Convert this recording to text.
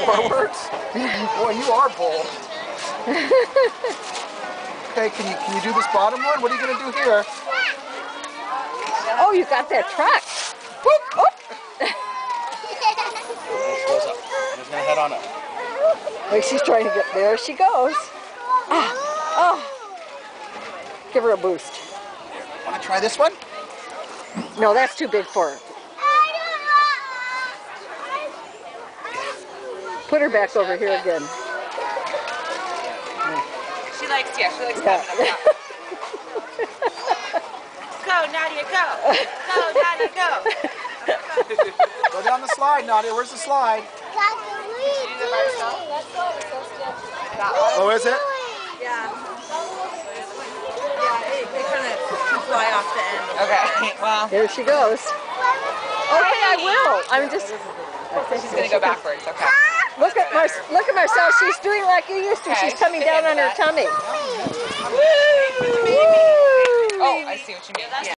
Forwards? Boy, you are bold. Okay, can you do this bottom one? What are you going to do here? Oh, you got that truck. Whoop, whoop. Goes up. I'm just going to head on up. Like she's trying to get there. She goes. Ah, oh. Give her a boost. Want to try this one? No, that's too big for her. Put her back over here again. She likes coming up top. Go, Nadia, go. Go, Nadia, go. Go down the slide, Nadia. Where's the slide? Oh, is it? Yeah. They kind of fly off the end. Okay, well. Here she goes. Okay, I will. I'm just... She's going to go backwards, okay. Look at Marcel. She's doing like you used to. Okay, She's coming down on her tummy. Oh, I see what you mean.